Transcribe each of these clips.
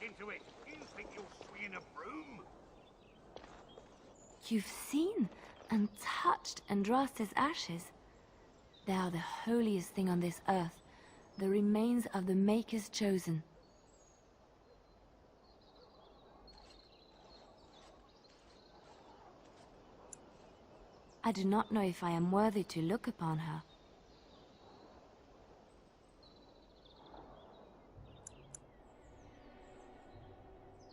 into it. You think you're swinging a broom? You've seen and touched Andraste's ashes. They are the holiest thing on this earth, the remains of the Maker's Chosen. I do not know if I am worthy to look upon her.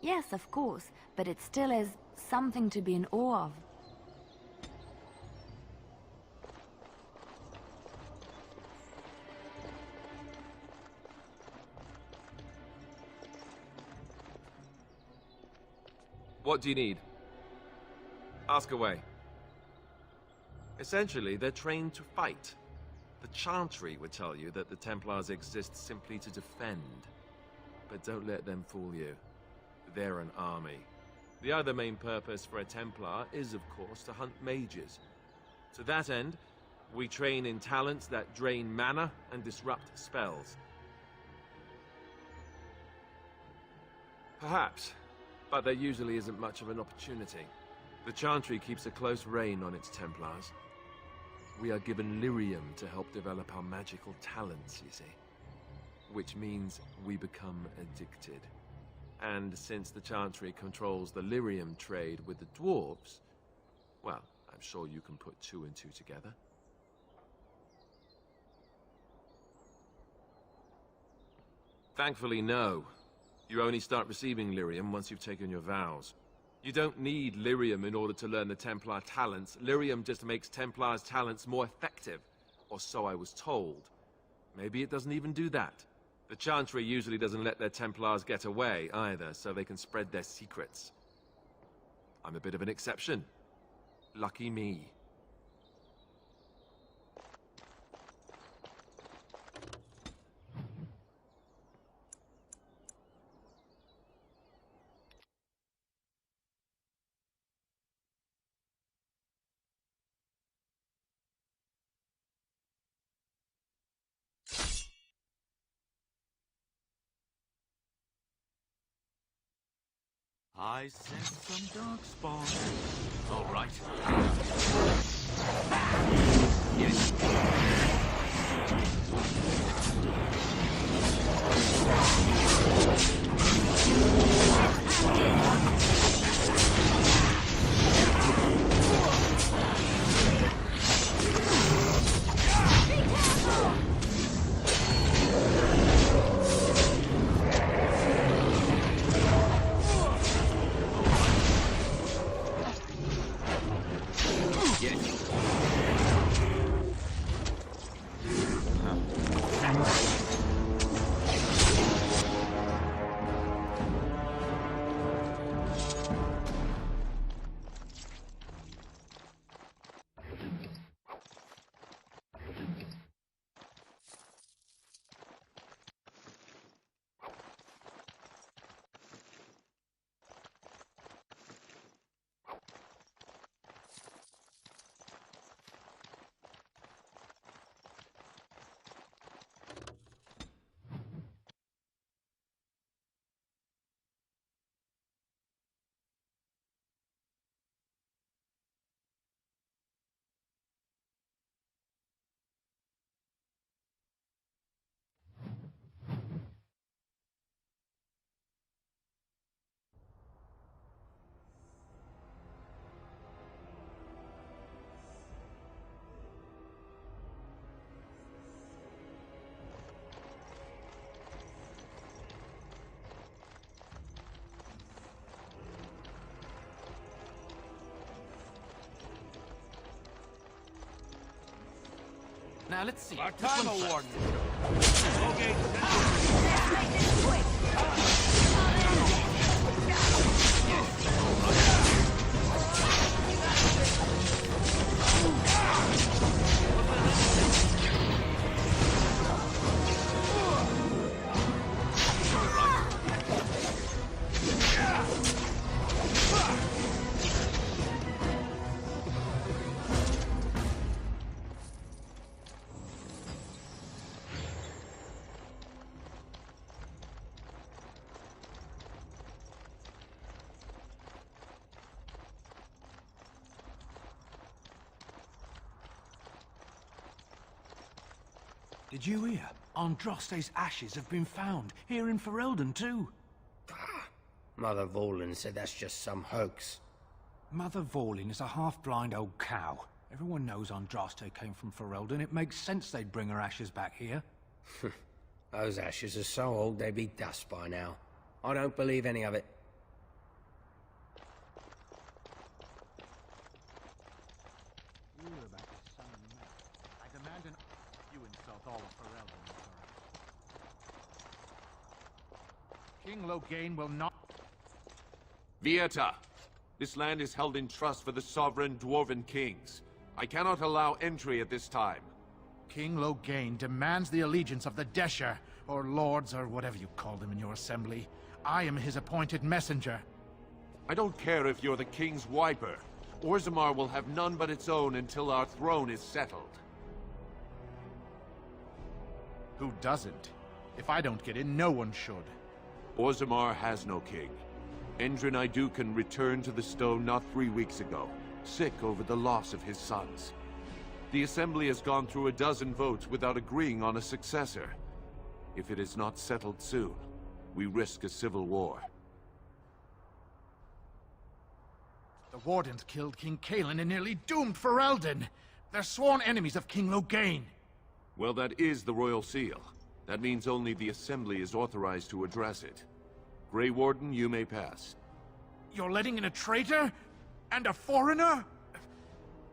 Yes, of course, but it still is something to be in awe of. What do you need? Ask away. Essentially, they're trained to fight. The Chantry would tell you that the Templars exist simply to defend. But don't let them fool you. They're an army. The other main purpose for a Templar is, of course, to hunt mages. To that end, we train in talents that drain mana and disrupt spells. Perhaps, but there usually isn't much of an opportunity. The Chantry keeps a close rein on its Templars. We are given lyrium to help develop our magical talents, you see. Which means we become addicted. And since the Chantry controls the lyrium trade with the dwarves, well, I'm sure you can put two and two together. Thankfully, no. You only start receiving lyrium once you've taken your vows. You don't need lyrium in order to learn the Templar talents. Lyrium just makes Templars' talents more effective, or so I was told. Maybe it doesn't even do that. The Chantry usually doesn't let their Templars get away either, so they can spread their secrets. I'm a bit of an exception. Lucky me. I sense some dark spawn. All right. Yes. Now let's see. Our time award. Okay. Did you hear? Andraste's ashes have been found, here in Ferelden too. Mother Vorlin said that's just some hoax. Mother Vorlin is a half-blind old cow. Everyone knows Andraste came from Ferelden. It makes sense they'd bring her ashes back here. Those ashes are so old they'd be dust by now. I don't believe any of it. I demand an... You insult all of Ferelden, King Loghain will not... Vieta! This land is held in trust for the sovereign Dwarven kings. I cannot allow entry at this time. King Loghain demands the allegiance of the Desher, or lords, or whatever you call them in your assembly. I am his appointed messenger. I don't care if you're the king's wiper. Orzammar will have none but its own until our throne is settled. Who doesn't? If I don't get in, no one should. Orzammar has no king. Endrin Iduken returned to the stone not 3 weeks ago, sick over the loss of his sons. The Assembly has gone through a dozen votes without agreeing on a successor. If it is not settled soon, we risk a civil war. The Wardens killed King Cailan and nearly doomed Ferelden. They're sworn enemies of King Loghain. Well, that is the Royal Seal. That means only the Assembly is authorized to address it. Grey Warden, you may pass. You're letting in a traitor? And a foreigner?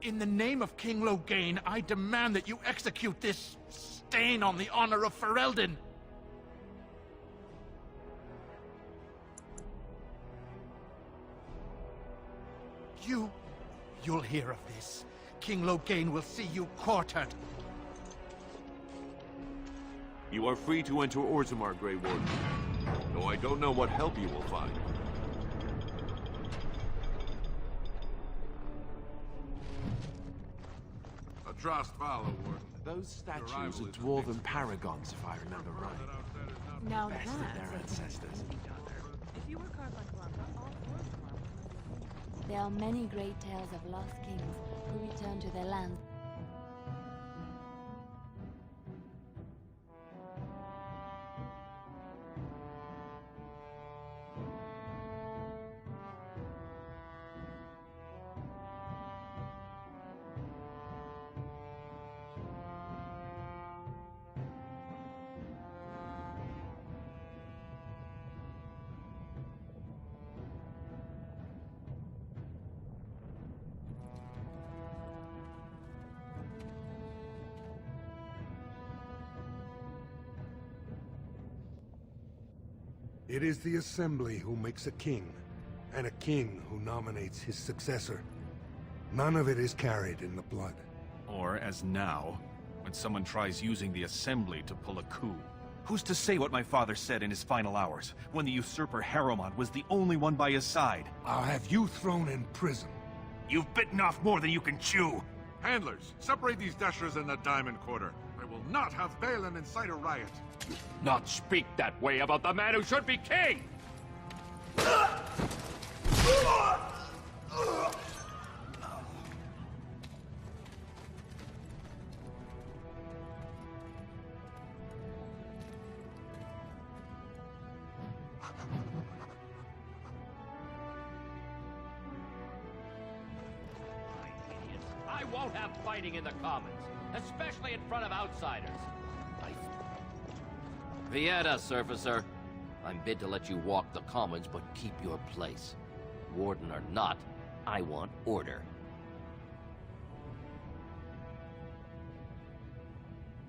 In the name of King Loghain, I demand that you execute this stain on the honor of Ferelden. You'll hear of this. King Loghain will see you quartered. You are free to enter Orzammar, Grey Warden. Though I don't know what help you will find. Trust follow, Warden. Those statues arrival are is the dwarven next- paragons, if I remember right. Now Best of their that's ancestors. If you were carved like Blanca, all four of them There are many great tales of lost kings who return to their lands. It is the Assembly who makes a king, and a king who nominates his successor. None of it is carried in the blood. Or, as now, when someone tries using the Assembly to pull a coup. Who's to say what my father said in his final hours, when the usurper Harrowmont was the only one by his side? I'll have you thrown in prison. You've bitten off more than you can chew! Handlers, separate these dashers in the Diamond Quarter. I will not have Balin incite a riot. Not speak that way about the man who should be king! I won't have fighting in the Commons, especially in front of outsiders. Vieta, Surfacer. I'm bid to let you walk the Commons, but keep your place. Warden or not, I want order.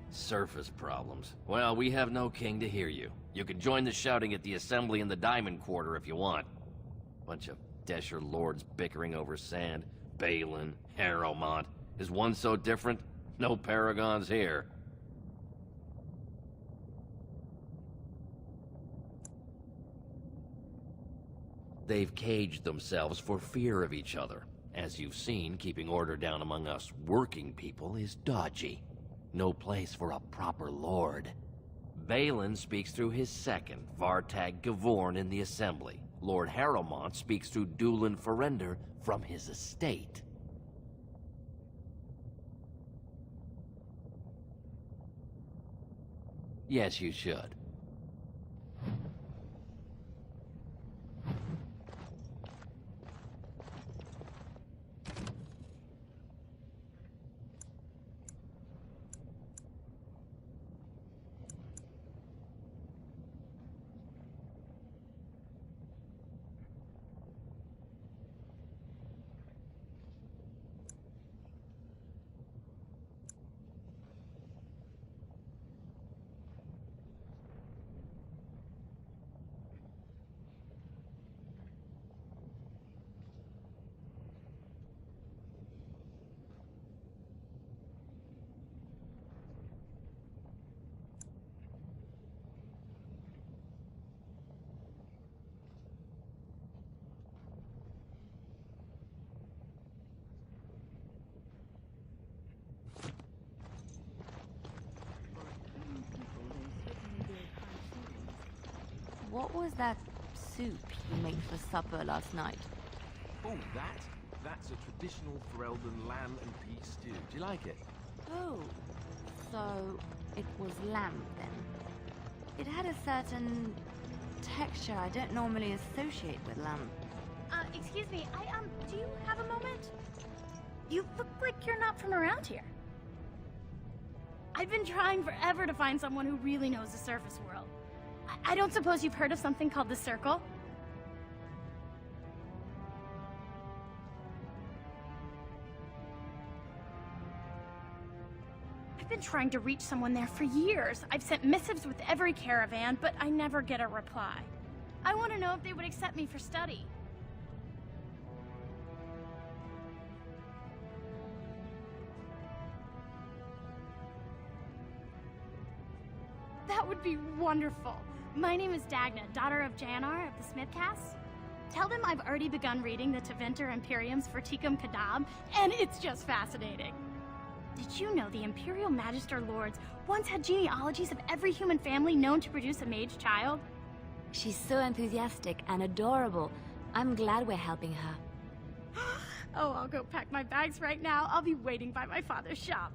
Surface problems. Well, we have no king to hear you. You can join the shouting at the Assembly in the Diamond Quarter if you want. Bunch of Desher lords bickering over sand. Balin, Harrowmont. Is one so different? No paragons here. They've caged themselves for fear of each other. As you've seen, keeping order down among us working people is dodgy. No place for a proper lord. Balin speaks through his second, Vartag Gavorn, in the Assembly. Lord Harrowmont speaks through Dulin Ferender from his estate. Yes, you should. What was that soup you made for supper last night? Oh, that's a traditional Ferelden lamb and pea stew. Do you like it? Oh, so it was lamb then. It had a certain texture I don't normally associate with lamb. Excuse me, do you have a moment? You look like you're not from around here. I've been trying forever to find someone who really knows the surface world. I don't suppose you've heard of something called the Circle? I've been trying to reach someone there for years. I've sent missives with every caravan, but I never get a reply. I want to know if they would accept me for study. That would be wonderful. My name is Dagna, daughter of Janar of the Smithcast. Tell them I've already begun reading the Tevinter Imperiums for Tikum Kadab, and it's just fascinating. Did you know the Imperial Magister Lords once had genealogies of every human family known to produce a mage child? She's so enthusiastic and adorable. I'm glad we're helping her. Oh, I'll go pack my bags right now. I'll be waiting by my father's shop.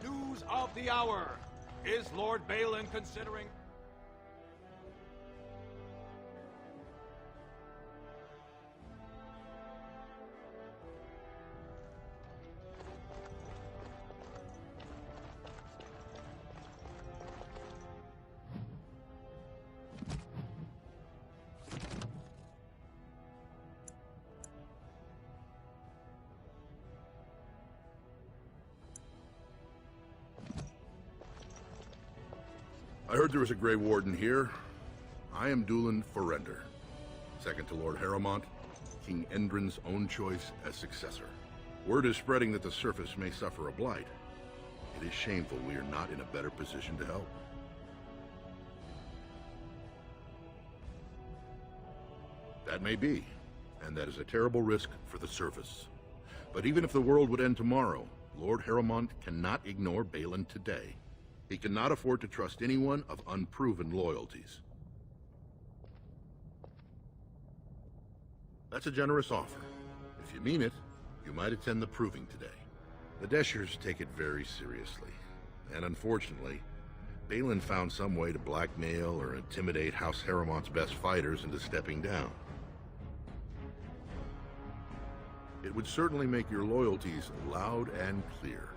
News of the hour. Is Lord Balin considering... I heard there was a Grey Warden here. I am Dulan Forrender, second to Lord Harrowmont, King Endrin's own choice as successor. Word is spreading that the surface may suffer a blight. It is shameful we are not in a better position to help. That may be, and that is a terrible risk for the surface. But even if the world would end tomorrow, Lord Harrowmont cannot ignore Balin today. He cannot afford to trust anyone of unproven loyalties. That's a generous offer. If you mean it, you might attend the proving today. The Deshers take it very seriously, and unfortunately, Balin found some way to blackmail or intimidate House Harrowmont's best fighters into stepping down. It would certainly make your loyalties loud and clear.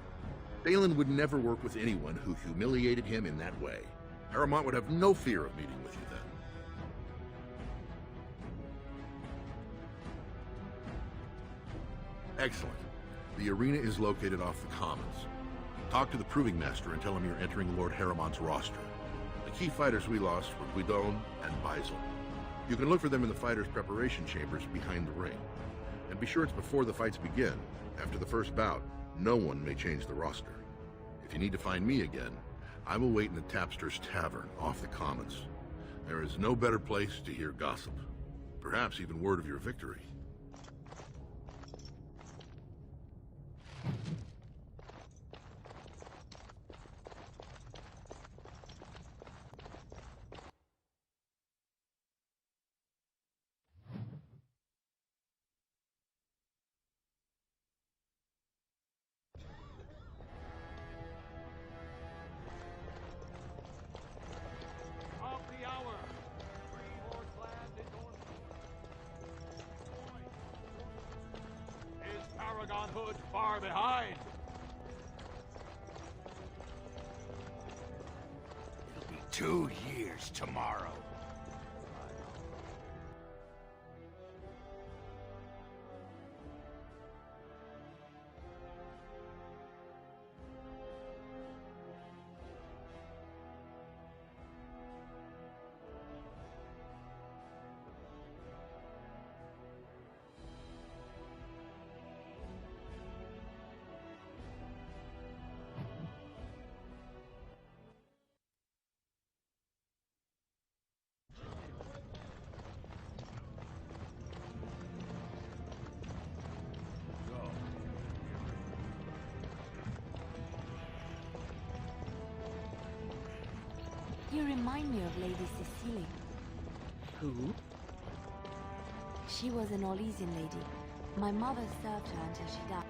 Balin would never work with anyone who humiliated him in that way. Harrowmont would have no fear of meeting with you then. Excellent. The arena is located off the Commons. Talk to the Proving Master and tell him you're entering Lord Harrimon's roster. The key fighters we lost were Guidon and Baisel. You can look for them in the fighters' preparation chambers behind the ring. And be sure it's before the fights begin. After the first bout, no one may change the roster. If you need to find me again, I will wait in the Tapster's Tavern off the Commons. There is no better place to hear gossip. Perhaps even word of your victory. Of the hour. Is Paragon Hood far behind? It'll be 2 years tomorrow. You remind me of Lady Cecilia. Who? She was an Orlesian lady. My mother served her until she died.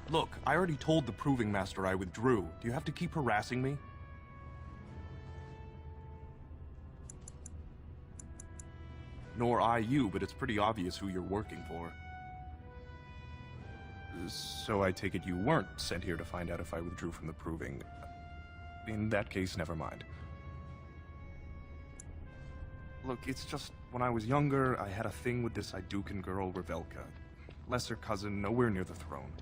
Look, I already told the Proving Master I withdrew. Do you have to keep harassing me? Nor I you, but it's pretty obvious who you're working for. So I take it you weren't sent here to find out if I withdrew from the Proving. In that case, never mind. Look, it's just, when I was younger, I had a thing with this Idukan girl, Revelka. Lesser cousin, nowhere near the throne.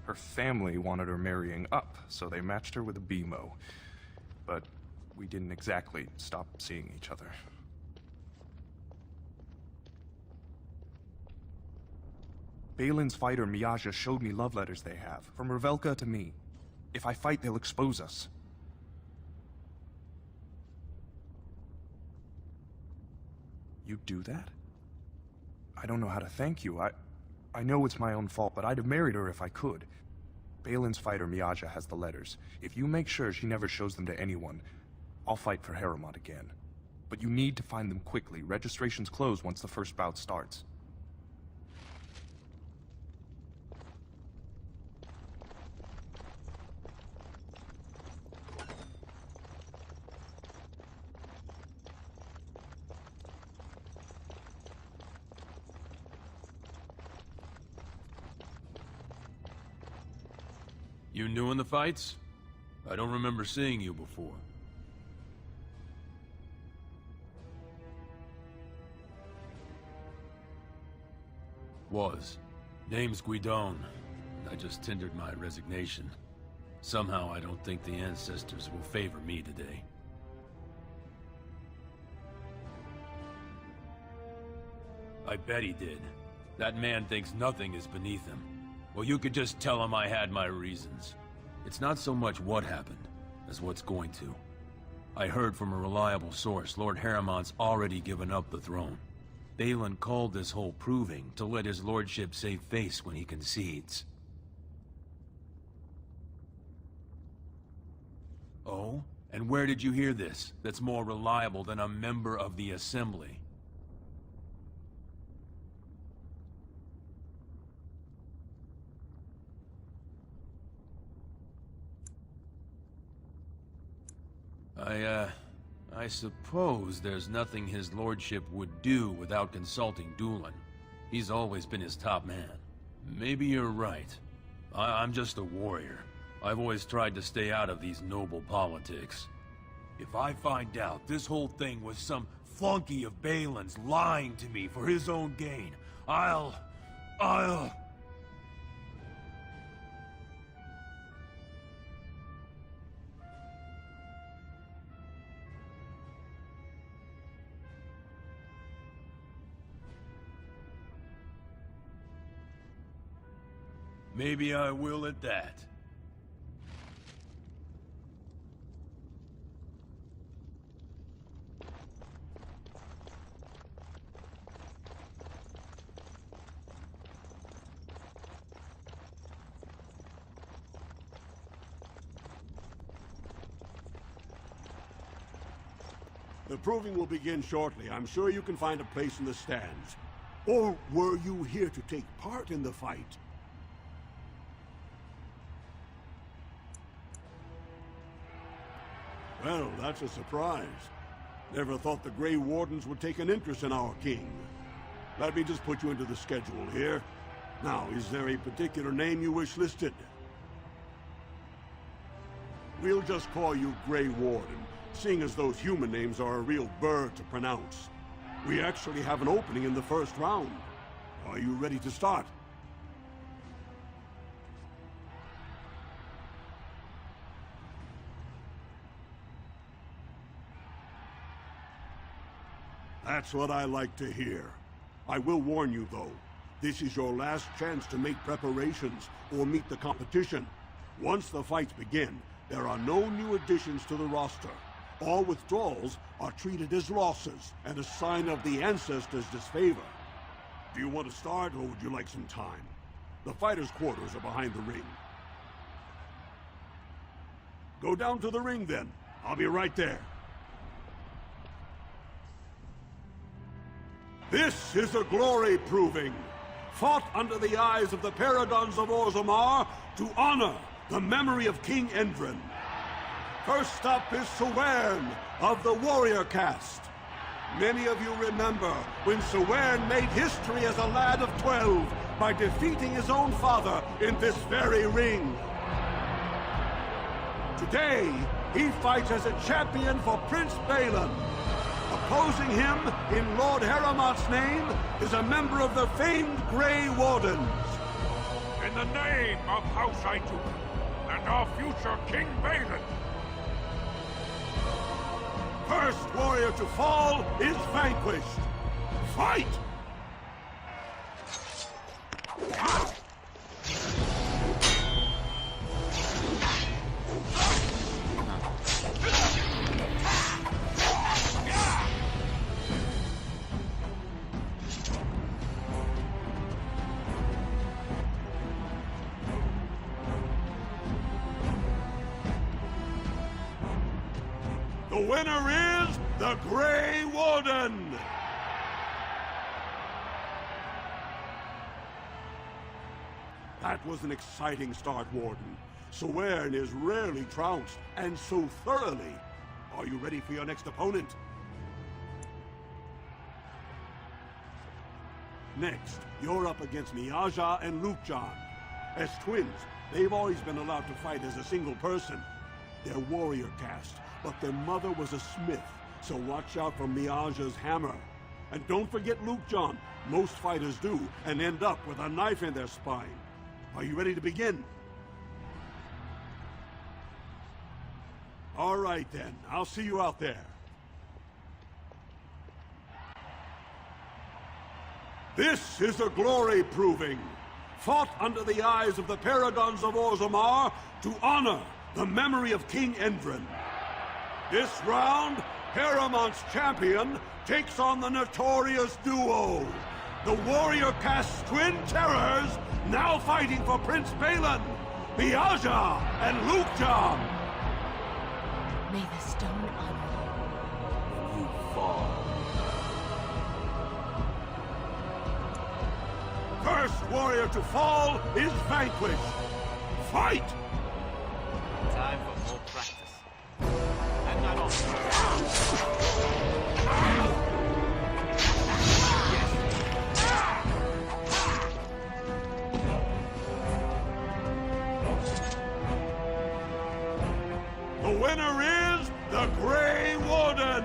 Her family wanted her marrying up, so they matched her with a BMO. But we didn't exactly stop seeing each other. Balin's fighter Miaja showed me love letters they have, from Revelka to me. If I fight, they'll expose us. You do that? I don't know how to thank you. I know it's my own fault, but I'd have married her if I could. Balin's fighter Miaja has the letters. If you make sure she never shows them to anyone, I'll fight for Harriman again. But you need to find them quickly. Registrations close once the first bout starts. You new in the fights? I don't remember seeing you before. Was. Name's Guidon. I just tendered my resignation. Somehow I don't think the ancestors will favor me today. I bet he did. That man thinks nothing is beneath him. Well, you could just tell him I had my reasons. It's not so much what happened, as what's going to. I heard from a reliable source Lord Harriman's already given up the throne. Balin called this whole proving to let his lordship save face when he concedes. Oh? And where did you hear this that's more reliable than a member of the Assembly? I suppose there's nothing his lordship would do without consulting Dulin. He's always been his top man. Maybe you're right. I'm just a warrior. I've always tried to stay out of these noble politics. If I find out this whole thing was some flunky of Balin's lying to me for his own gain, I'll... Maybe I will at that. The proving will begin shortly. I'm sure you can find a place in the stands. Or were you here to take part in the fight? Well, that's a surprise. Never thought the Grey Wardens would take an interest in our king. Let me just put you into the schedule here. Now, is there a particular name you wish listed? We'll just call you Grey Warden, seeing as those human names are a real burr to pronounce. We actually have an opening in the first round. Are you ready to start? That's what I like to hear. I will warn you, though. This is your last chance to make preparations or meet the competition. Once the fights begin, there are no new additions to the roster. All withdrawals are treated as losses and a sign of the ancestors' disfavor. Do you want to start, or would you like some time? The fighters' quarters are behind the ring. Go down to the ring, then. I'll be right there. This is a glory proving, fought under the eyes of the Paragons of Orzammar to honor the memory of King Endrin. First up is Sewern of the warrior caste. Many of you remember when Sewern made history as a lad of 12 by defeating his own father in this very ring. Today, he fights as a champion for Prince Balin. Opposing him, in Lord Heramont's name, is a member of the famed Grey Wardens. In the name of House Aituk and our future King Balin. First warrior to fall is vanquished. Fight! The winner is the Grey Warden! That was an exciting start, Warden. Sewern is rarely trounced, and so thoroughly. Are you ready for your next opponent? Next, you're up against Miaja and Lukejan. As twins, they've always been allowed to fight as a single person. They're warrior caste, but their mother was a smith, so watch out for Miaja's hammer. And don't forget Lukejan. Most fighters do, and end up with a knife in their spine. Are you ready to begin? All right then, I'll see you out there. This is a glory proving, fought under the eyes of the Paragons of Orzammar to honor the memory of King Endrin. This round, Heramont's champion takes on the notorious duo, the warrior caste twin terrors, now fighting for Prince Balin, Miaja and Lukejan. May the stone honor you. You fall. First warrior to fall is vanquished. Fight! Time for more practice. And not all. The winner is the Grey Warden!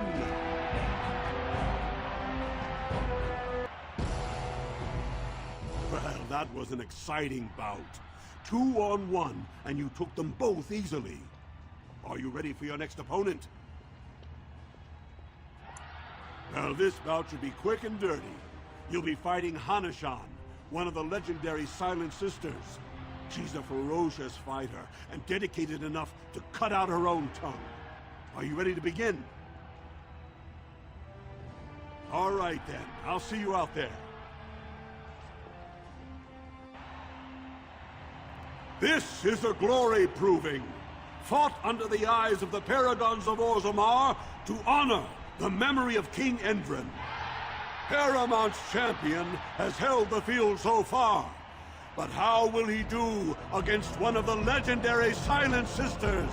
Well, that was an exciting bout. 2-on-1, and you took them both easily. Are you ready for your next opponent? Well, this bout should be quick and dirty. You'll be fighting Hanashan, one of the legendary Silent Sisters. She's a ferocious fighter, and dedicated enough to cut out her own tongue. Are you ready to begin? All right, then. I'll see you out there. This is a glory proving, fought under the eyes of the Paragons of Orzammar to honor the memory of King Endrin. Paramount's champion has held the field so far, but how will he do against one of the legendary Silent Sisters?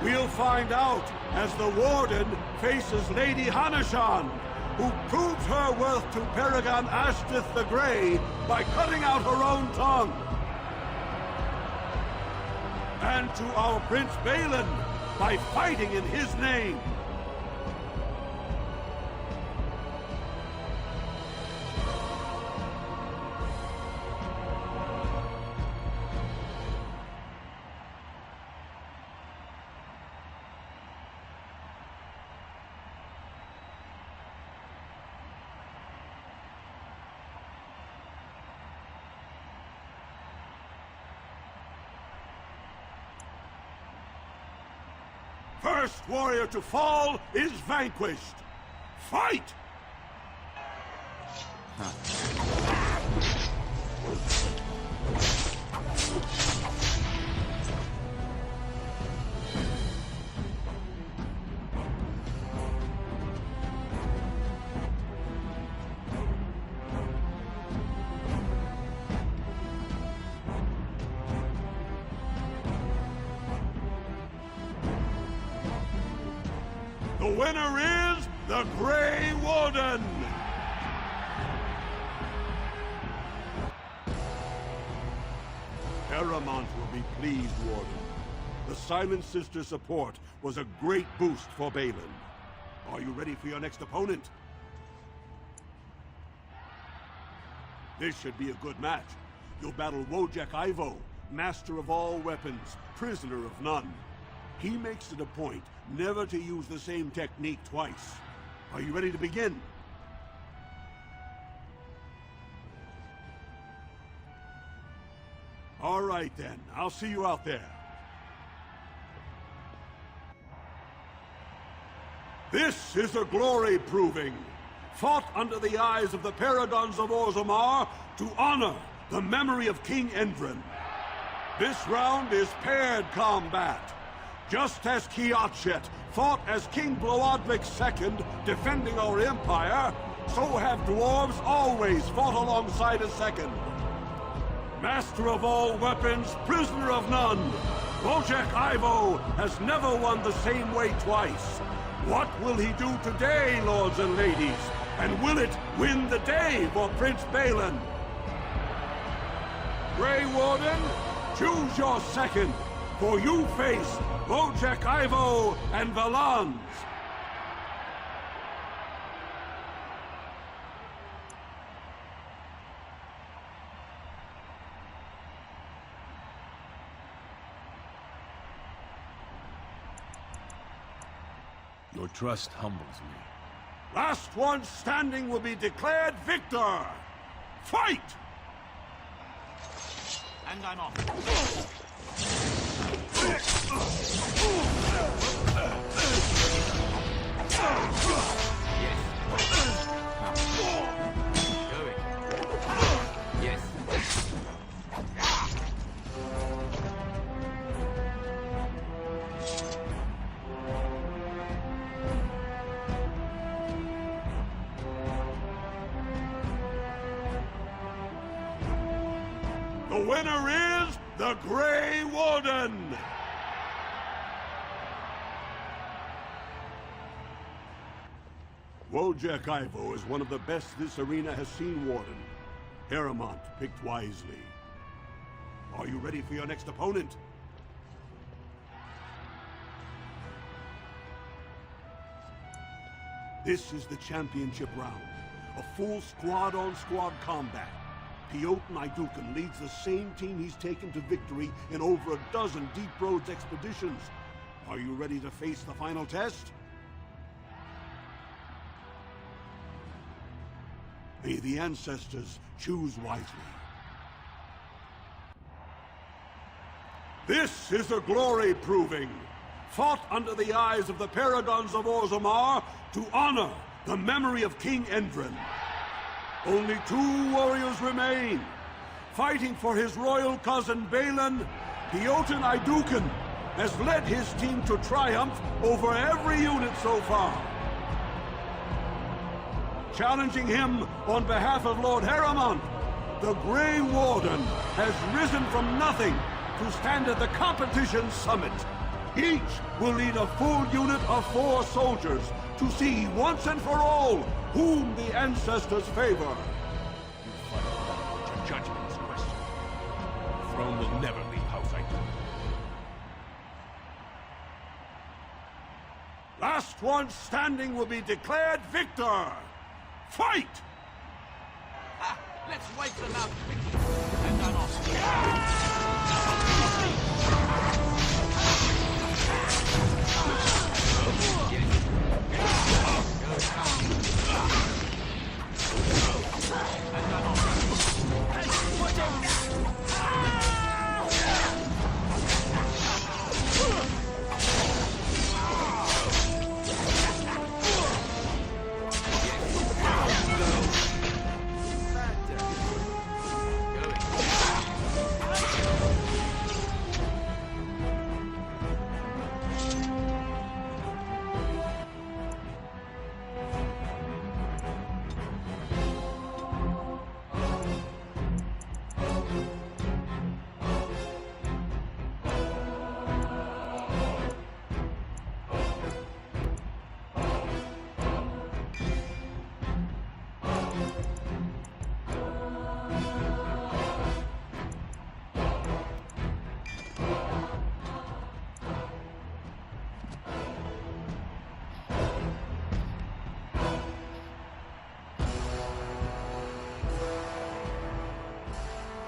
We'll find out as the Warden faces Lady Hanashan, who proves her worth to Paragon Ashtith the Grey by cutting out her own tongue. And to our Prince Balin by fighting in his name. First warrior to fall is vanquished. Fight! The winner is the Grey Warden! Paramount will be pleased, Warden. The Silent Sister support was a great boost for Balin. Are you ready for your next opponent? This should be a good match. You'll battle Wojek Ivo, master of all weapons, prisoner of none. He makes it a point never to use the same technique twice. Are you ready to begin? All right, then. I'll see you out there. This is a glory proving, fought under the eyes of the Paragons of Orzammar to honor the memory of King Endrin. This round is paired combat. Just as Kiatchet fought as King Bloadric II defending our empire, so have dwarves always fought alongside a second. Master of all weapons, prisoner of none, Wojek Ivo has never won the same way twice. What will he do today, lords and ladies? And will it win the day for Prince Balin? Grey Warden, choose your second, for you face Wojek Ivo and Valans. Your trust humbles me. Last one standing will be declared victor. Fight! And I'm off. The winner is the Grey Warden! Wojciech Ivo is one of the best this arena has seen, Warden. Harrowmont picked wisely. Are you ready for your next opponent? This is the championship round. A full squad-on-squad combat. Piotr Naidukin leads the same team he's taken to victory in over a dozen Deep Roads expeditions. Are you ready to face the final test? May the ancestors choose wisely. This is a glory proving, fought under the eyes of the Paragons of Orzammar to honor the memory of King Endrin. Only 2 warriors remain. Fighting for his royal cousin Balin, Piotr Naidukin has led his team to triumph over every unit so far. Challenging him on behalf of Lord Harrowmont, the Grey Warden has risen from nothing to stand at the competition summit. Each will lead a full unit of 4 soldiers to see once and for all whom the ancestors favor. You fight to judgment this question. The throne will never leave House Eichel. Last one standing will be declared victor. Fight! Ha! Let's wipe them out quickly and unoff.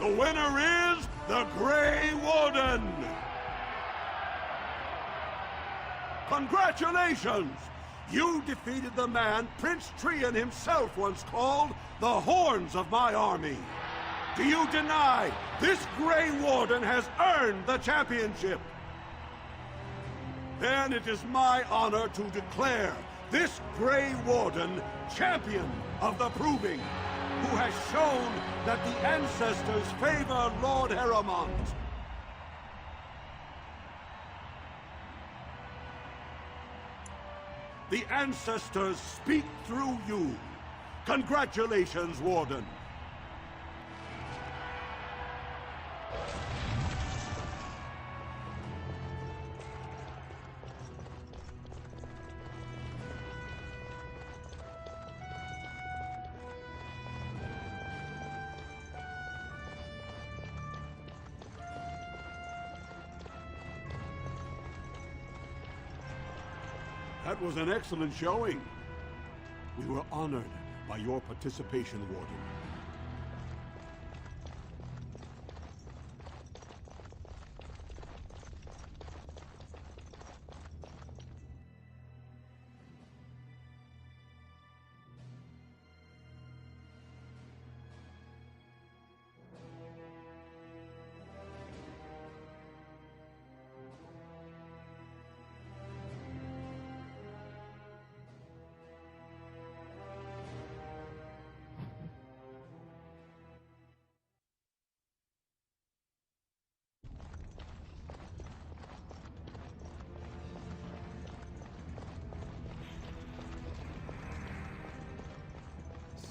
The winner is the Grey Warden! Congratulations! You defeated the man Prince Trian himself once called the Horns of my army. Do you deny this Grey Warden has earned the championship? Then it is my honor to declare this Grey Warden champion of the Proving, who has shown that the ancestors favor Lord Harrowmont. The ancestors speak through you. Congratulations, Warden. That was an excellent showing. We were honored by your participation, Warden.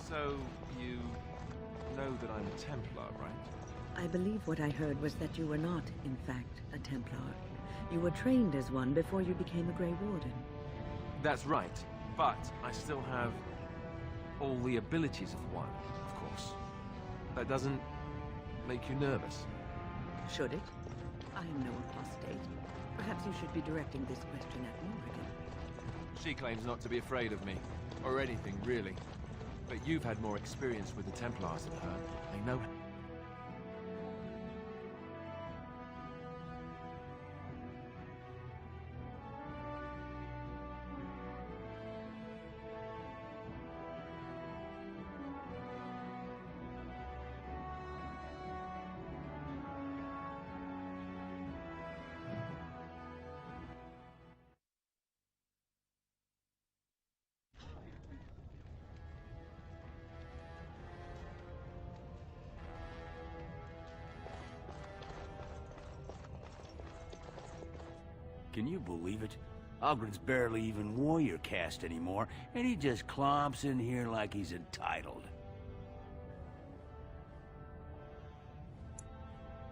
So, you know that I'm a Templar, right? I believe what I heard was that you were not, in fact, a Templar. You were trained as one before you became a Grey Warden. That's right. But I still have all the abilities of one, of course. That doesn't make you nervous. Should it? I am no apostate. Perhaps you should be directing this question at Morrigan. She claims not to be afraid of me, or anything, really. But you've had more experience with the Templars than her. They know. Can you believe it? Ogren's barely even warrior caste anymore, and he just clomps in here like he's entitled.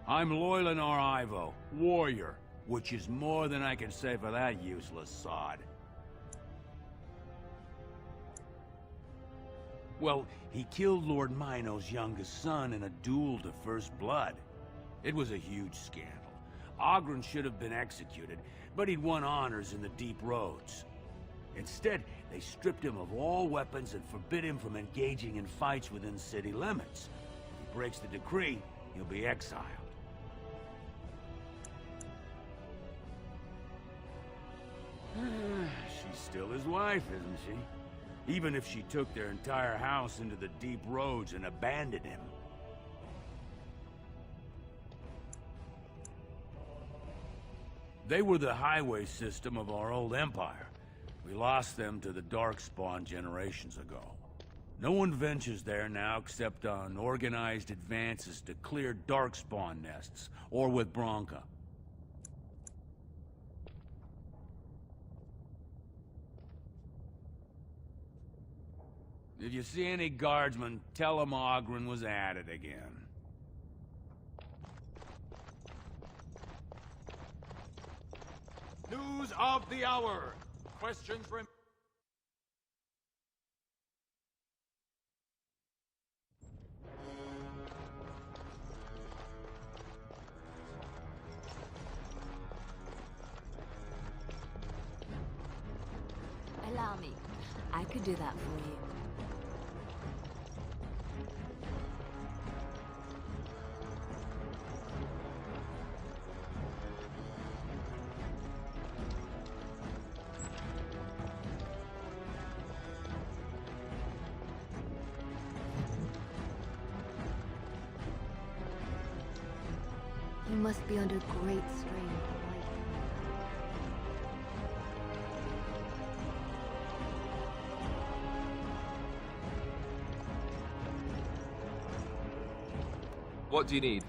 I'm Loylanar Ivo, warrior, which is more than I can say for that useless sod. Well, he killed Lord Mino's youngest son in a duel to first blood. It was a huge scandal. Ogren should have been executed, but he'd won honors in the deep roads. Instead, they stripped him of all weapons and forbid him from engaging in fights within city limits. If he breaks the decree, he'll be exiled. She's still his wife, isn't she? Even if she took their entire house into the deep roads and abandoned him. They were the highway system of our old empire. We lost them to the Darkspawn generations ago. No one ventures there now except on organized advances to clear Darkspawn nests, or with Bronca. If you see any guardsmen, tell them Ogren was at it again. News of the hour. Questions rem... Allow me. I could do that for you. You must be under great strain. What do you need?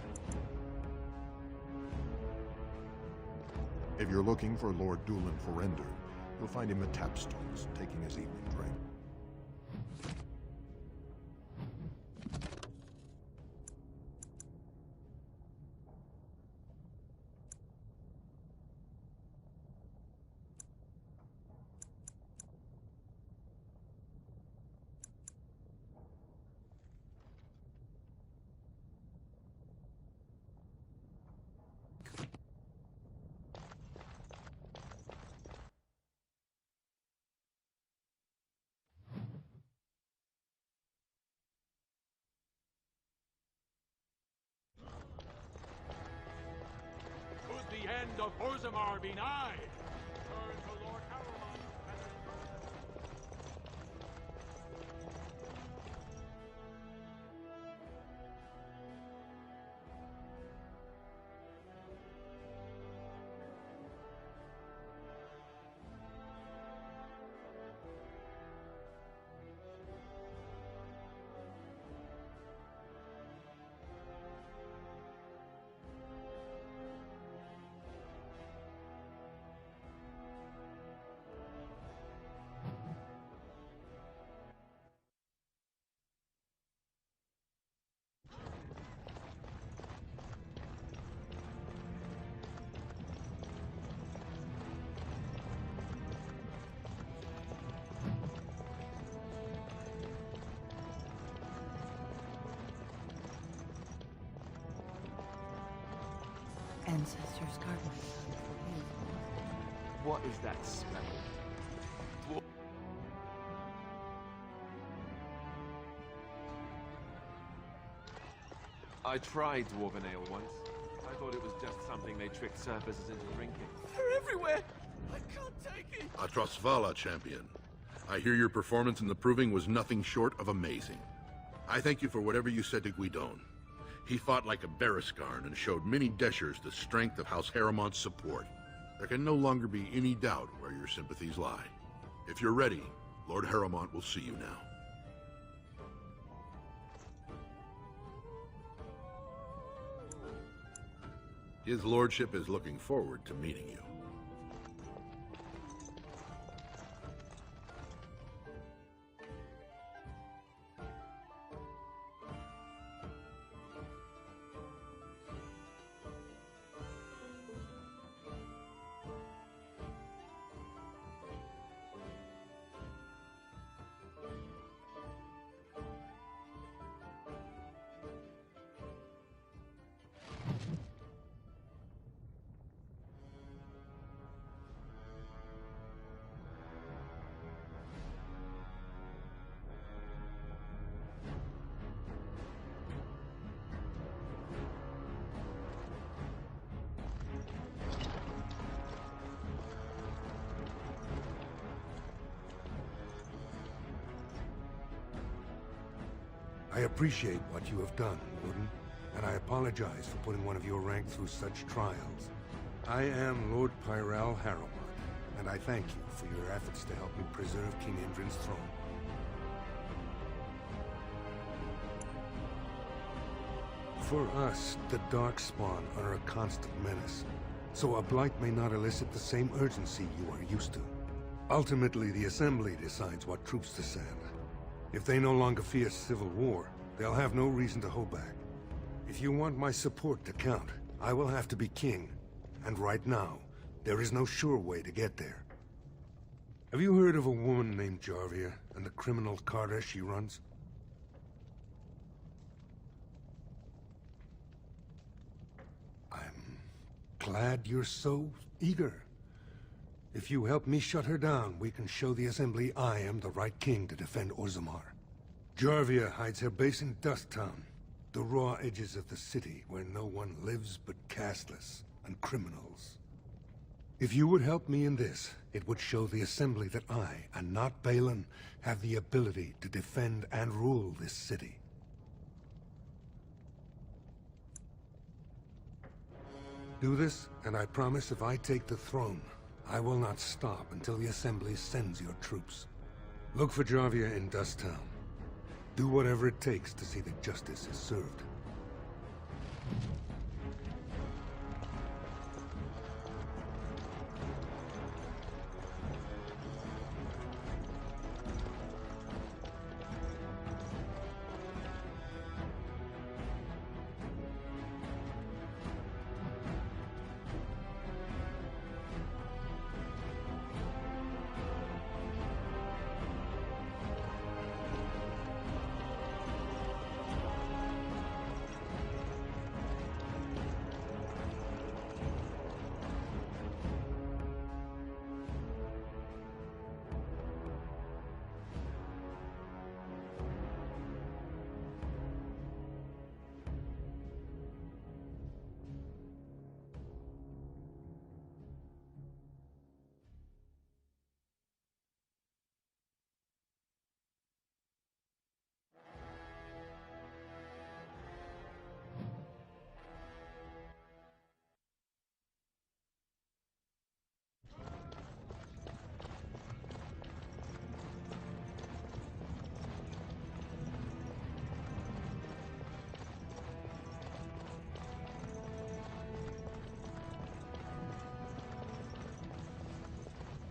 If you're looking for Lord Dulin Forrender, you'll find him at Tapstones, taking his evening drink. Could the end of Orzammar be nigh? Turn to Lord Harrowmont and ancestors guard my son for his. What is that smell? I tried dwarven ale once. I thought it was just something they tricked surfacers into drinking. They're everywhere! I can't take it! Atrasvala, champion. I hear your performance in the proving was nothing short of amazing. I thank you for whatever you said to Guidon. He fought like a Berescarn and showed many Deshers the strength of House Harrimon's support. There can no longer be any doubt where your sympathies lie. If you're ready, Lord Harrimont will see you now. His lordship is looking forward to meeting you. I appreciate what you have done, Warden, and I apologize for putting one of your rank through such trials. I am Lord Pyrell Harrimont, and I thank you for your efforts to help me preserve King Endrin's throne. For us, the Darkspawn are a constant menace, so a blight may not elicit the same urgency you are used to. Ultimately, the Assembly decides what troops to send. If they no longer fear civil war, they'll have no reason to hold back. If you want my support to count, I will have to be king. And right now, there is no sure way to get there. Have you heard of a woman named Jarvia and the criminal carter she runs? I'm glad you're so eager. If you help me shut her down, we can show the Assembly I am the right king to defend Orzammar. Jarvia hides her base in Dust Town, the raw edges of the city where no one lives but castless and criminals. If you would help me in this, it would show the Assembly that I, and not Balin, have the ability to defend and rule this city. Do this, and I promise if I take the throne, I will not stop until the Assembly sends your troops. Look for Jarvia in Dust Town. Do whatever it takes to see that justice is served.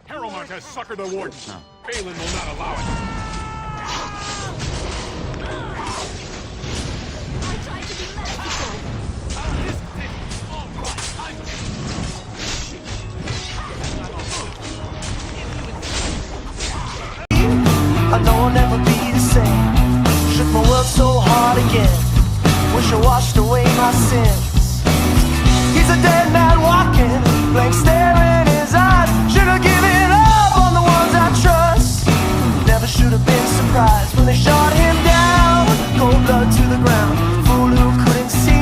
Harrimont has suckered the Warden. Balin will not allow it. I tried to be merciful. All right, I know I'll never be the same. Shook my world so hard again. Wish I washed away my sins. He's a dead man walking, blank stare in his eyes. Should've given up on the ones I trust. Never should have been surprised when they shot him.